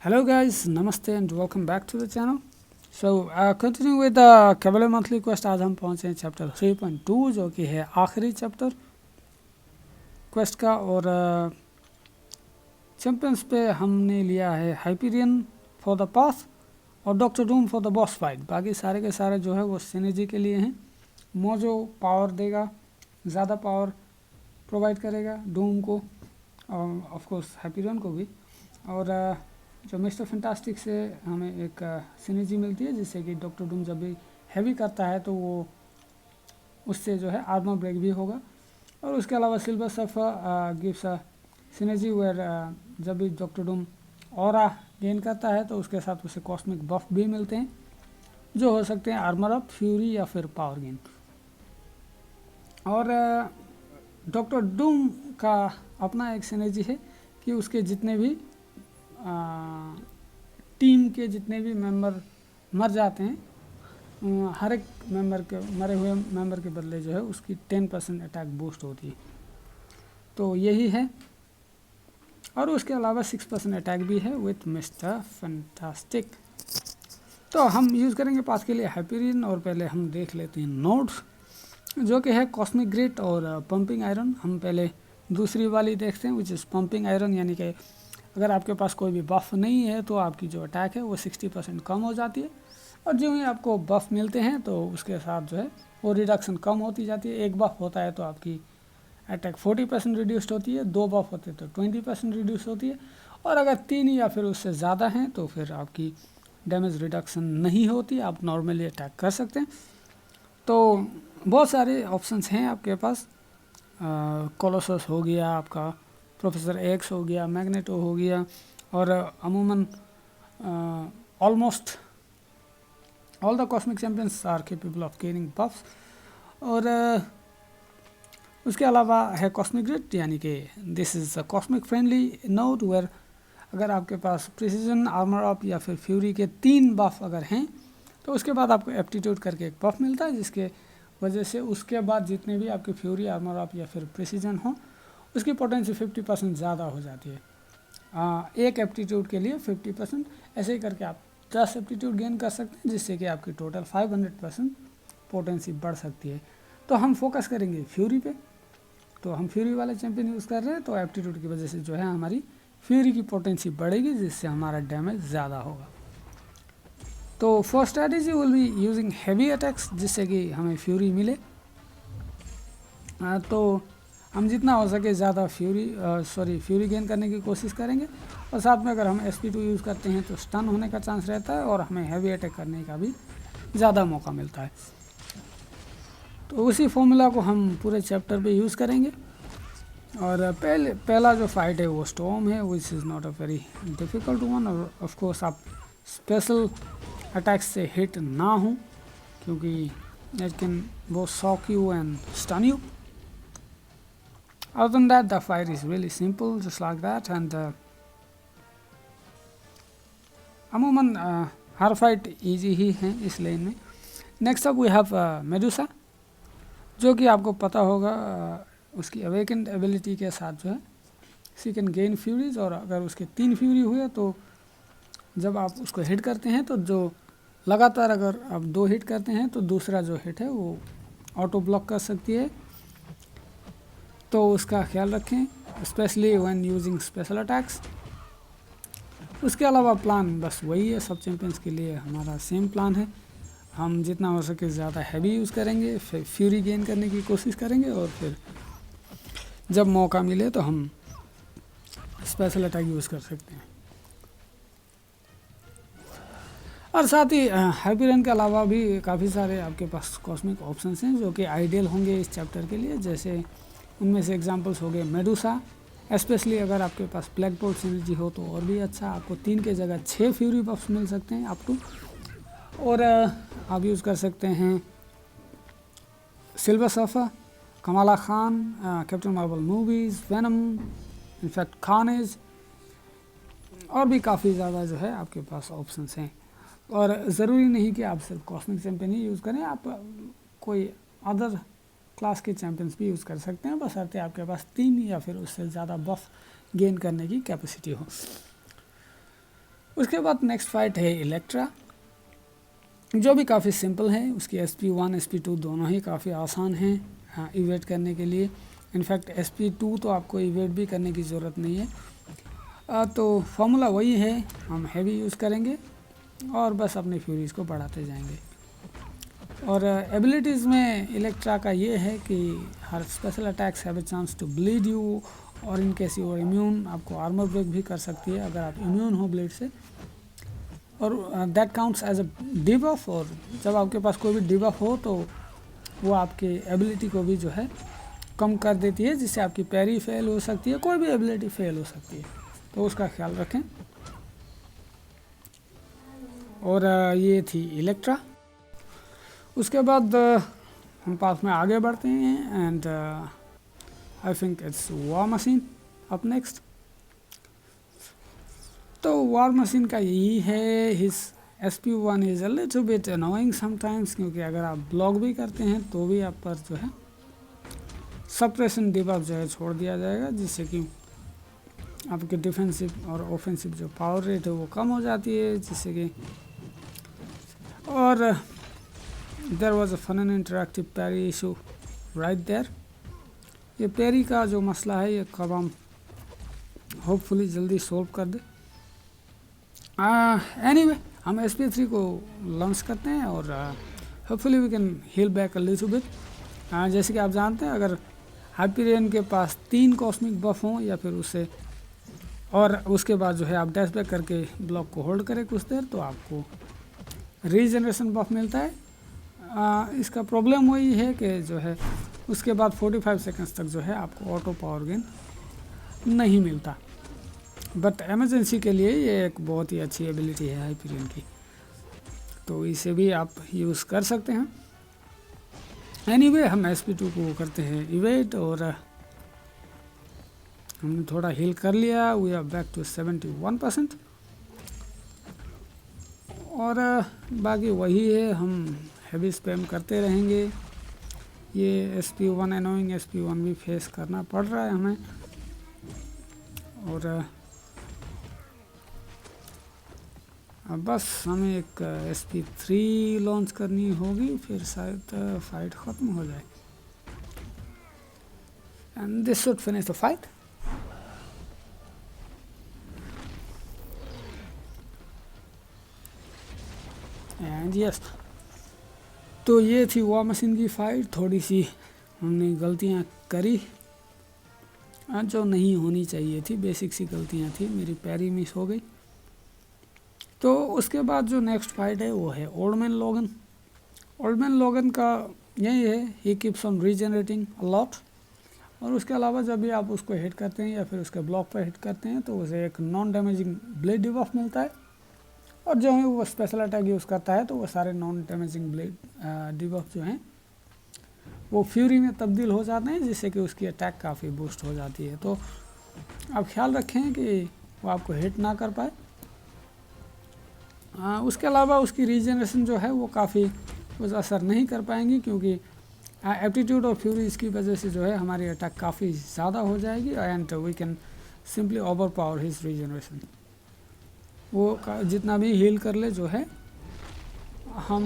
Hello guys, namaste and welcome back to the channel. So continuing with the Cavalier Monthly Quest, आज हम पहुँचे हैं chapter 3.2 जो कि है आखिरी चैप्टर क्वेस्ट का। और चैंपियंस पे हमने लिया है हाइपीरियन फॉर द पाथ और doctor Doom for the boss fight. बाकी सारे के सारे जो है वो सिनर्जी के लिए हैं। मोजो पावर देगा, ज़्यादा पावर प्रोवाइड करेगा डूम को और ऑफ कोर्स हाइपीरियन को भी। और जो मिस्टर फैंटास्टिक से हमें एक सिनर्जी मिलती है जिससे कि डॉक्टर डूम जब भी हैवी करता है तो वो उससे जो है आर्मर ब्रेक भी होगा। और उसके अलावा Silver Surfer gives a synergy where जब भी डॉक्टर डूम ऑरा गेन करता है तो उसके साथ उसे कॉस्मिक बफ भी मिलते हैं जो हो सकते हैं आर्मर अप, फ्यूरी या फिर पावर गेन। और डॉक्टर डूम का अपना एक सिनर्जी है कि उसके जितने भी टीम के जितने भी मेंबर मर जाते हैं हर एक मेंबर के मरे हुए मेंबर के बदले जो है उसकी 10% अटैक बूस्ट होती है, तो यही है। और उसके अलावा 6% अटैक भी है विथ मिस्टर फैंटास्टिक। तो हम यूज़ करेंगे पास के लिए हाइपीरियन। और पहले हम देख लेते हैं नोट्स जो कि है कॉस्मिक ग्रिट और पंपिंग आयरन। हम पहले दूसरी वाली देखते हैं विच इज़ पंपिंग आयरन, यानी कि अगर आपके पास कोई भी बफ़ नहीं है तो आपकी जो अटैक है वो 60% कम हो जाती है। और जो ही आपको बफ़ मिलते हैं तो उसके साथ जो है वो रिडक्शन कम होती जाती है। एक बफ़ होता है तो आपकी अटैक 40% रिड्यूस्ड होती है, 2 बफ़ होते हैं तो 20% रिड्यूस होती है, और अगर 3 या फिर उससे ज़्यादा हैं तो फिर आपकी डैमेज रिडक्शन नहीं होती, आप नॉर्मली अटैक कर सकते हैं। तो बहुत सारे ऑप्शंस हैं आपके पास। कोलोसस हो गया, आपका प्रोफेसर एक्स हो गया, मैग्नेटो हो गया, और अमूमन almost all the cosmic champions are capable of gaining buffs. और उसके अलावा है कॉस्मिक ग्रिड, यानी कि this is a cosmic friendly node where अगर आपके पास प्रिसीजन, आर्मर अप या फिर फ्यूरी के 3 बफ अगर हैं तो उसके बाद आपको एप्टीट्यूड करके एक बफ मिलता है जिसके वजह से उसके बाद जितने भी आपके फ्यूरी, आर्मर अप या फिर प्रिसीजन हो उसकी पोटेंसी 50% ज़्यादा हो जाती है। एक एप्टीट्यूड के लिए 50%, ऐसे ही करके आप 10 एप्टीट्यूड गेन कर सकते हैं जिससे कि आपकी टोटल 500% पोटेंसी बढ़ सकती है। तो हम फोकस करेंगे फ्यूरी पे, तो हम फ्यूरी वाला चैंपियन यूज़ कर रहे हैं तो एप्टीट्यूड की वजह से जो है हमारी फ्यूरी की पोटेंसी बढ़ेगी जिससे हमारा डैमेज ज़्यादा होगा। तो first strategy will be using heavy attacks जिससे कि हमें फ्यूरी मिले। तो हम जितना हो सके ज़्यादा फ्यूरी गेन करने की कोशिश करेंगे। और साथ में अगर हम SP2 यूज़ करते हैं तो स्टन होने का चांस रहता है और हमें हैवी अटैक करने का भी ज़्यादा मौका मिलता है। तो उसी फॉर्मूला को हम पूरे चैप्टर पे यूज़ करेंगे। और पहला जो फाइट है वो स्टॉर्म है which is not a very difficult one. और ऑफ कोर्स आप स्पेशल अटैक्स से हिट ना हो क्योंकि इट कैन वो shock you and stun you. Other than that, the fight is really simple, just like that. And अमूमन हर fight easy ही है इस लेन में। Next up we have Medusa जो कि आपको पता होगा उसकी अवेकेंड एबिलिटी के साथ जो है शी कैन गेन फ्यूरीज। और अगर उसके 3 फ्यूरी हुए तो जब आप उसको हिट करते हैं तो जो लगातार अगर आप 2 हिट करते हैं तो दूसरा जो हिट है वो ऑटो ब्लॉक कर सकती है, तो उसका ख्याल रखें specially when using special attacks. उसके अलावा प्लान बस वही है, सब चैंपियंस के लिए हमारा सेम प्लान है। हम जितना हो सके ज़्यादा हैवी यूज़ करेंगे, फिर फ्यूरी गेन करने की कोशिश करेंगे और फिर जब मौका मिले तो हम स्पेशल अटैक यूज़ कर सकते हैं। और साथ ही हाइपीरियन के अलावा भी काफ़ी सारे आपके पास कॉस्मिक ऑप्शंस हैं जो कि आइडियल होंगे इस चैप्टर के लिए। जैसे उनमें से एग्जांपल्स हो गए मेडुसा, स्पेशली अगर आपके पास ब्लैक बोल्ट सिनर्जी हो तो और भी अच्छा, आपको 3 के जगह 6 फ्यूरी बफ्स मिल सकते हैं अप टू। और आप यूज़ कर सकते हैं Silver Surfer, Kamala Khan, Captain Marvel movies, Venom, in fact खानेज, और भी काफ़ी ज़्यादा जो है आपके पास ऑप्शंस हैं। और ज़रूरी नहीं कि आप सिर्फ कॉस्मिक चैंपियन ही यूज़ करें, आप कोई अदर क्लास के चैंपियंस भी यूज़ कर सकते हैं, बशर्ते आपके पास 3 या फिर उससे ज़्यादा बफ गेन करने की कैपेसिटी हो। उसके बाद नेक्स्ट फाइट है इलेक्ट्रा, जो भी काफ़ी सिंपल है। उसकी SP1 SP2 दोनों ही काफ़ी आसान हैं इवेट करने के लिए। इनफैक्ट SP2 तो आपको इवेट भी करने की ज़रूरत नहीं है। तो फॉर्मूला वही है, हम हैवी यूज़ करेंगे और बस अपने फ्यूरीज को बढ़ाते जाएंगे। और एबिलिटीज़ में इलेक्ट्रा का ये है कि हर special attacks have a chance to bleed you, और in case you are immune, आपको आर्मर ब्रेक भी कर सकती है अगर आप इम्यून हो ब्लेड से, और that counts as a debuff. और जब आपके पास कोई भी डिबफ हो तो वो आपके एबिलिटी को भी जो है कम कर देती है, जिससे आपकी पैरी फेल हो सकती है, कोई भी एबिलिटी फेल हो सकती है, तो उसका ख्याल रखें। और ये थी इलेक्ट्रा। उसके बाद हम पास में आगे बढ़ते हैं and I think it's war machine up next. तो वॉर मशीन का यही है, his SP1 is a little bit annoying sometimes, क्योंकि अगर आप ब्लॉक भी करते हैं तो भी आप पर जो है सप्रेशन डिबफ जो है छोड़ दिया जाएगा, जिससे कि आपके डिफेंसिव और ऑफेंसिव जो पावर रेट है वो कम हो जाती है, जिससे कि और there was a fun and interactive parry issue right there. ये पैरी का जो मसला है ये कब हम होपफुली जल्दी सॉल्व कर दे। एनीवे हम SP3 को लॉन्च करते हैं और hopefully we can heal back a little bit. जैसे कि आप जानते हैं, अगर हाइपरियन के पास 3 कॉस्मिक बफ हों या फिर उससे, और उसके बाद जो है आप डैश बैक करके ब्लॉक को होल्ड करें कुछ देर, तो आपको रीजनरेशन बफ मिलता है। इसका प्रॉब्लम वही है कि जो है उसके बाद 45 सेकंड्स तक जो है आपको ऑटो पावर गेन नहीं मिलता, बट एमरजेंसी के लिए ये एक बहुत ही अच्छी एबिलिटी है हाइपरियन की, तो इसे भी आप यूज़ कर सकते हैं। एनीवे हम SP2 को करते हैं इवेट, और हमने थोड़ा हील कर लिया, वी आर बैक टू 71%। और बाकी वही है, हम हैवी स्पैम करते रहेंगे। ये SP1 अनोइंग SP1 भी फेस करना पड़ रहा है हमें, और अब बस हमें एक SP3 लॉन्च करनी होगी, फिर शायद फाइट ख़त्म हो जाए and this should finish the fight. And yes, तो ये थी वॉर मशीन की फ़ाइट। थोड़ी सी हमने गलतियाँ करी जो नहीं होनी चाहिए थी, बेसिक सी गलतियाँ थी, मेरी पैरी मिस हो गई। तो उसके बाद जो नेक्स्ट फाइट है वो है ओल्ड मैन लोगन। ओल्ड मैन लोगन का यही है, he keeps on regenerating a lot, और उसके अलावा जब भी आप उसको हिट करते हैं या फिर उसके ब्लॉक पर हिट करते हैं तो उसे एक नॉन डैमेजिंग ब्लेड डिबफ मिलता है, और जो है वो स्पेशल अटैक यूज़ करता है तो वो सारे नॉन डैमेजिंग ब्लेड डिबफ जो हैं वो फ्यूरी में तब्दील हो जाते हैं, जिससे कि उसकी अटैक काफ़ी बूस्ट हो जाती है। तो आप ख्याल रखें कि वो आपको हिट ना कर पाए। उसके अलावा उसकी रीजनरेशन जो है वो काफ़ी कुछ असर नहीं कर पाएंगी, क्योंकि एप्टीट्यूड और फ्यूरी इसकी वजह से जो है हमारी अटैक काफ़ी ज़्यादा हो जाएगी, and we can simply overpower his regeneration. वो जितना भी हील कर ले जो है हम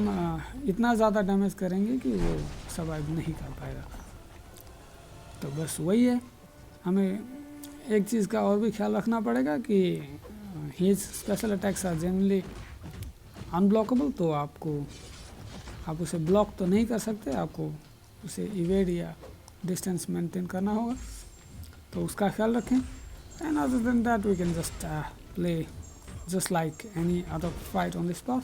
इतना ज़्यादा डैमेज करेंगे कि वो सर्वाइव नहीं कर पाएगा। तो बस वही है, हमें एक चीज़ का और भी ख्याल रखना पड़ेगा कि his special attacks are generally unblockable, तो आप उसे ब्लॉक तो नहीं कर सकते, आपको उसे इवेड या डिस्टेंस मेंटेन करना होगा, तो उसका ख्याल रखें। And other than that we can just play just like any other fight on this path.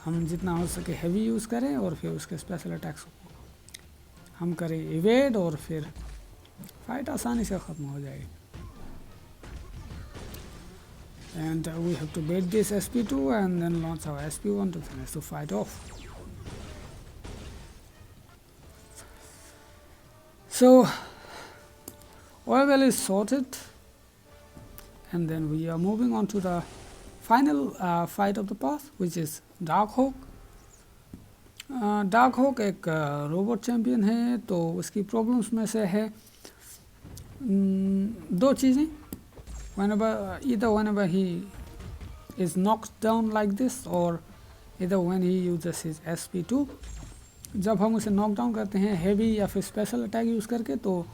हम जितना हो सके हैवी यूज़ करें और फिर उसके स्पेशल अटैक्स को हम करें इवेड, और फिर फाइट आसानी से ख़त्म हो जाएगी। And we have to bait this SP2 and then launch our SP1 to finish the fight off. So oil well is sorted, and then we are moving on to the final fight of the path, which is Darkhawk. Darkhawk एक robot champion है, तो उसकी problems में से है दो चीज़ें। whenever he is knocked down like this, or either when he uses his SP2. जब हम उसे नॉक डाउन करते हैं हैवी या फिर स्पेशल अटैक यूज़ करके, तो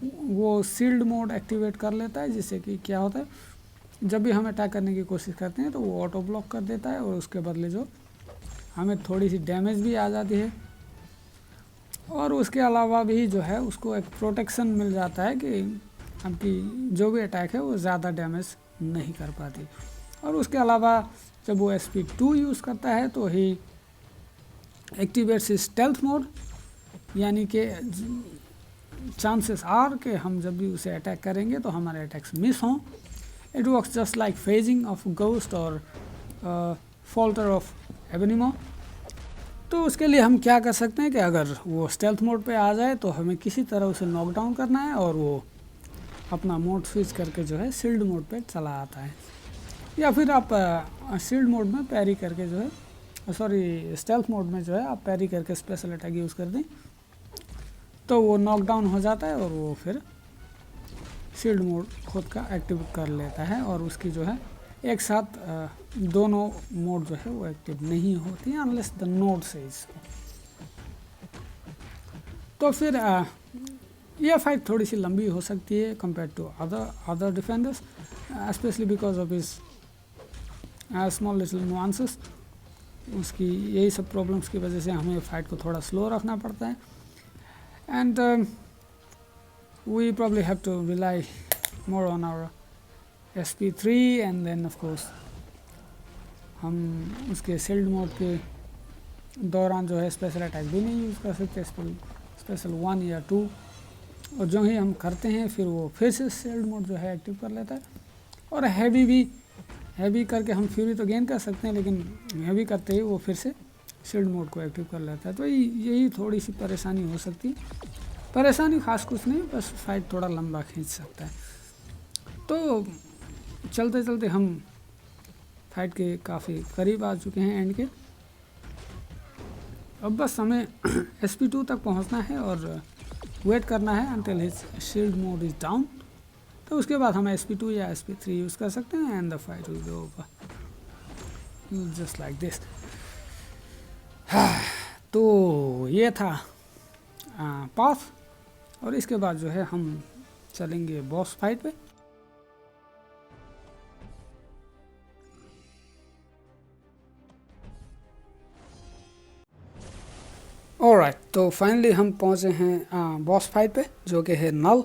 वो सील्ड मोड एक्टिवेट कर लेता है, जिससे कि क्या होता है, जब भी हम अटैक करने की कोशिश करते हैं तो वो ऑटो ब्लॉक कर देता है, और उसके बदले जो हमें थोड़ी सी डैमेज भी आ जाती है, और उसके अलावा भी जो है उसको एक प्रोटेक्शन मिल जाता है कि आपकी जो भी अटैक है वो ज़्यादा डैमेज नहीं कर पाती। और उसके अलावा जब वो SP2 यूज़ करता है तो ही एक्टिवेट्स स्टेल्थ मोड, यानी कि चांसेस आर कि हम जब भी उसे अटैक करेंगे तो हमारे अटैक्स मिस हों। It works just like phasing of ghost और फॉल्टर ऑफ एबेनिमो। तो उसके लिए हम क्या कर सकते हैं कि अगर वो स्टेल्थ मोड पे आ जाए तो हमें किसी तरह उसे नॉक डाउन करना है, और वो अपना मोड स्विच करके जो है शील्ड मोड पे चला आता है, या फिर आप शील्ड मोड में पैरी करके जो है, सॉरी स्टेल्थ मोड में जो है आप पैरी करके स्पेशल अटैक यूज़ कर दें तो वो नॉक डाउन हो जाता है, और वो फिर शील्ड मोड खुद का एक्टिव कर लेता है, और उसकी जो है एक साथ दोनों मोड जो है वो एक्टिव नहीं होती हैं अनलेस द नोड सेज। तो फिर यह फाइट थोड़ी सी लंबी हो सकती है compare to other defenders, specially because of is small little nuances. उसकी यही सब प्रॉब्लम्स की वजह से हमें फ़ाइट को थोड़ा स्लो रखना पड़ता है, and we probably have to rely more on our SP3, and then of course हम उसके शील्ड मोड के दौरान जो है स्पेशल अटैक भी नहीं यूज़ कर सकते, स्पेशल 1 या 2, और जो ही हम करते हैं फिर वो फिर से शील्ड मोड जो है एक्टिव कर लेता है। और हैवी करके हम फ्यूरी तो गेन कर सकते हैं, लेकिन हैवी करते ही वो फिर से शील्ड मोड को एक्टिव कर लेता है। तो यही थोड़ी सी परेशानी हो सकती है, परेशानी खास कुछ नहीं, बस फाइट थोड़ा लंबा खींच सकता है। तो चलते चलते हम फाइट के काफ़ी करीब आ चुके हैं एंड के। अब बस हमें SP2 तक पहुंचना है और वेट करना है until his shield mode is down। तो उसके बाद हम SP2 या SP3 यूज़ कर सकते हैं, and the fight will be over just like this. तो ये था पाथ, और इसके बाद जो है हम चलेंगे बॉस फाइट पे। ऑलराइट, तो फाइनली हम पहुँचे हैं बॉस फाइट पे, जो कि है नल।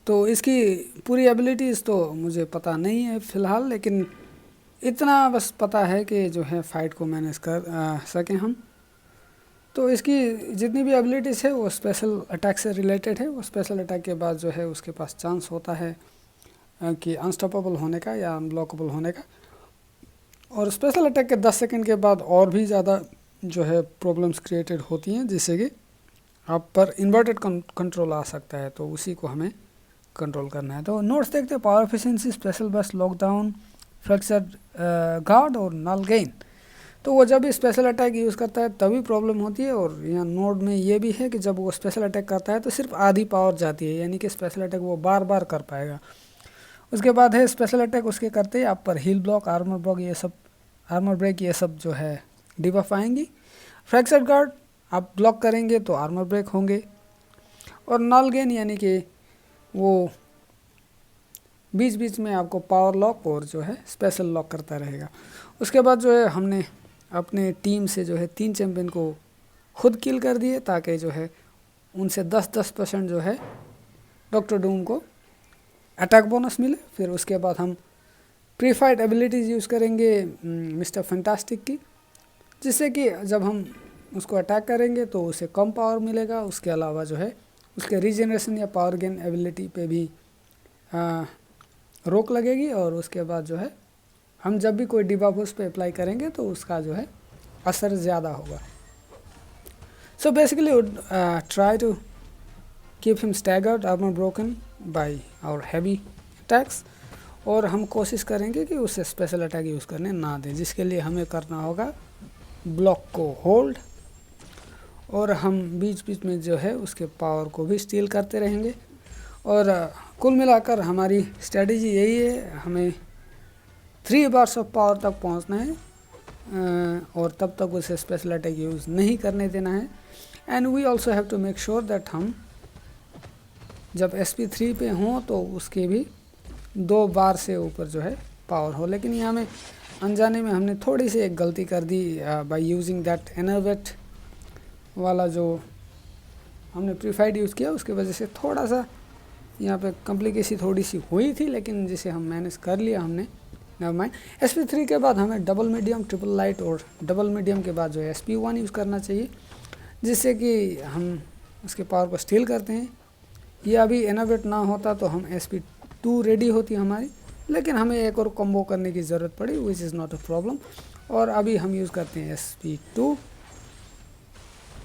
तो इसकी पूरी एबिलिटीज़ तो मुझे पता नहीं है फ़िलहाल, लेकिन इतना बस पता है कि जो है फ़ाइट को मैनेज कर सकें हम। तो इसकी जितनी भी एबिलिटीज़ है वो स्पेशल अटैक से रिलेटेड है। वो स्पेशल अटैक के बाद जो है उसके पास चांस होता है कि अनस्टॉपेबल होने का या अनब्लॉकेबल होने का, और स्पेशल अटैक के 10 सेकंड के बाद और भी ज़्यादा जो है प्रॉब्लम्स क्रिएटेड होती हैं, जिससे कि आप पर इन्वर्टेड कंट्रोल आ सकता है। तो उसी को हमें कंट्रोल करना है। तो नोट्स देखते हैं, power efficiency, special burst, lockdown, fractured guard और नल गेन। तो वो जब भी स्पेशल अटैक यूज़ करता है तभी प्रॉब्लम होती है, और यहाँ नोड में ये भी है कि जब वो स्पेशल अटैक करता है तो सिर्फ आधी पावर जाती है, यानी कि स्पेशल अटैक वो बार बार कर पाएगा। उसके बाद है स्पेशल अटैक, उसके करते ही आप पर हील ब्लॉक, आर्मर ब्लॉक, ये सब, आर्मर ब्रेक, ये सब जो है डिबफ आएंगी। फ्रैक्चर्ड गार्ड आप ब्लॉक करेंगे तो आर्मर ब्रेक होंगे, और नल गेन यानी कि वो बीच बीच में आपको पावर लॉक और जो है स्पेशल लॉक करता रहेगा। उसके बाद जो है हमने अपने टीम से जो है 3 चैम्पियन को खुद किल कर दिए, ताकि जो है उनसे 10% जो है डॉक्टर डूम को अटैक बोनस मिले। फिर उसके बाद हम प्री फाइट एबिलिटीज़ यूज़ करेंगे मिस्टर फैंटास्टिक की, जिससे कि जब हम उसको अटैक करेंगे तो उसे कम पावर मिलेगा। उसके अलावा जो है उसके रीजनरेशन या पावर गेन एबिलिटी पे भी रोक लगेगी, और उसके बाद जो है हम जब भी कोई डिबफ उस पर अप्लाई करेंगे तो उसका जो है असर ज़्यादा होगा। So basically try to keep him staggered, armour broken by our heavy attacks, और हम कोशिश करेंगे कि उसे स्पेशल अटैक यूज़ करने ना दें, जिसके लिए हमें करना होगा ब्लॉक को होल्ड, और हम बीच बीच में जो है उसके पावर को भी स्टील करते रहेंगे। और कुल मिलाकर हमारी स्ट्रेटजी यही है, हमें 3 बार्स ऑफ पावर तक पहुंचना है और तब तक उसे स्पेशल अटैक यूज़ नहीं करने देना है। And we also have to make sure that हम जब SP3 पे हों तो उसके भी 2 बार से ऊपर जो है पावर हो। लेकिन यहाँ में अनजाने में हमने थोड़ी सी एक गलती कर दी बाय यूजिंग दैट इनोवेट वाला जो हमने प्रीफाइड यूज़ किया, उसकी वजह से थोड़ा सा यहाँ पे कॉम्प्लिकेशन थोड़ी सी हुई थी, लेकिन जिसे हम मैनेज कर लिया हमने। Never mind. SP3 के बाद हमें डबल मीडियम, ट्रिपल लाइट और डबल मीडियम के बाद जो है SP1 यूज़ करना चाहिए, जिससे कि हम उसके पावर को स्टील करते हैं। ये अभी इनोवेट ना होता तो हम SP2 रेडी होती हमारी, लेकिन हमें एक और कॉम्बो करने की ज़रूरत पड़ी, विच इज़ नॉट अ प्रॉब्लम। और अभी हम यूज़ करते हैं SP2,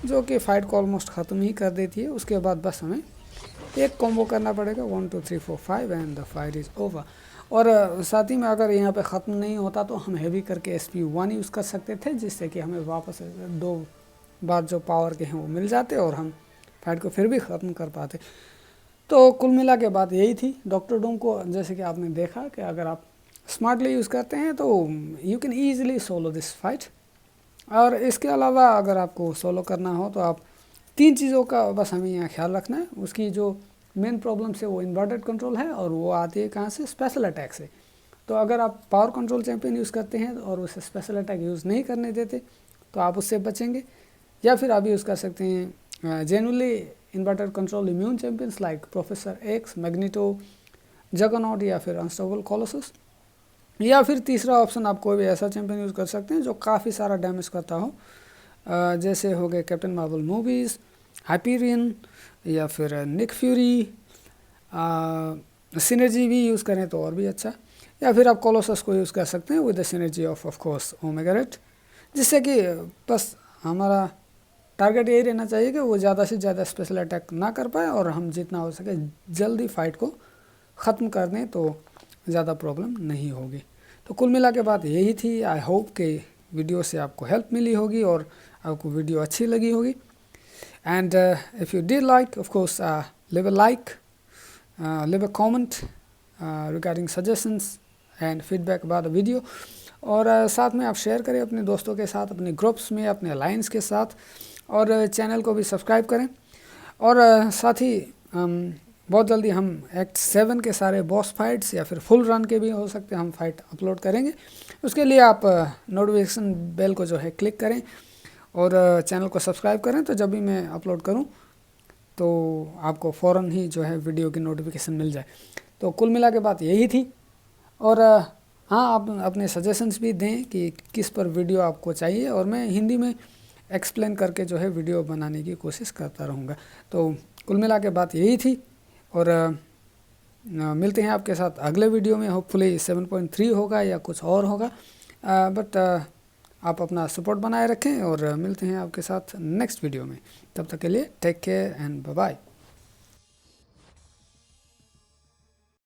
जो कि फाइट को ऑलमोस्ट ख़त्म ही कर देती है। उसके बाद बस हमें एक कॉम्बो करना पड़ेगा, 1 2 3 4 5 and the fight is over. और साथ ही में अगर यहाँ पे ख़त्म नहीं होता तो हम हैवी करके SP1 यूज़ कर सकते थे, जिससे कि हमें वापस 2 बार जो पावर के हैं वो मिल जाते और हम फाइट को फिर भी ख़त्म कर पाते। तो कुल मिला के बात यही थी। डॉक्टर डूम को जैसे कि आपने देखा कि अगर आप स्मार्टली यूज़ करते हैं तो you can easily solo this fight. और इसके अलावा अगर आपको सोलो करना हो तो आप 3 चीज़ों का बस हमें यहाँ ख्याल रखना है। उसकी जो मेन प्रॉब्लम से वो इन्वर्टेड कंट्रोल है और वो आती है कहाँ से, स्पेशल अटैक से। तो अगर आप पावर कंट्रोल चैम्पियन यूज़ करते हैं और उसे स्पेशल अटैक यूज़ नहीं करने देते तो आप उससे बचेंगे। या फिर आप यूज़ कर सकते हैं genuinely inverted control immune champions like professor x, magneto, juggernaut या फिर अनस्टॉपेबल कोलोसस। या फिर तीसरा ऑप्शन आप कोई भी ऐसा चैम्पियन यूज़ कर सकते हैं जो काफ़ी सारा डैमेज करता हो, जैसे हो गए कैप्टन मार्वल मूवीज़, हाइपीरियन या फिर निक फ्यूरी। सिनर्जी भी यूज़ करें तो और भी अच्छा। या फिर आप कोलोसस को यूज़ कर सकते हैं with the synergy of course omega red, जिससे कि बस हमारा टारगेट यही रहना चाहिए कि वो ज़्यादा से ज़्यादा स्पेशल अटैक ना कर पाए और हम जितना हो सके जल्दी फाइट को ख़त्म कर दें तो ज़्यादा प्रॉब्लम नहीं होगी। तो कुल मिला के बात यही थी। आई होप कि वीडियो से आपको हेल्प मिली होगी और आपको वीडियो अच्छी लगी होगी। And if you did like, of course leave a like, leave a comment regarding suggestions and feedback about the video। और साथ में आप शेयर करें अपने दोस्तों के साथ, अपने ग्रुप्स में, अपने अलायंस के साथ, और चैनल को भी सब्सक्राइब करें। और साथ ही बहुत जल्दी हम एक्ट 7 के सारे बॉस फाइट्स या फिर फुल रन के भी हो सकते हैं हम फाइट अपलोड करेंगे। उसके लिए आप नोटिफिकेशन बेल को जो है क्लिक करें और चैनल को सब्सक्राइब करें, तो जब भी मैं अपलोड करूं तो आपको फ़ौरन ही जो है वीडियो की नोटिफिकेशन मिल जाए। तो कुल मिला के बात यही थी। और हाँ, आप अपने सजेशंस भी दें कि किस पर वीडियो आपको चाहिए और मैं हिंदी में एक्सप्लेन करके जो है वीडियो बनाने की कोशिश करता रहूँगा। तो कुल मिला के बात यही थी और मिलते हैं आपके साथ अगले वीडियो में। होपफुली 7.3 होगा या कुछ और होगा, बट आप अपना सपोर्ट बनाए रखें और मिलते हैं आपके साथ नेक्स्ट वीडियो में। तब तक के लिए take care and bye bye.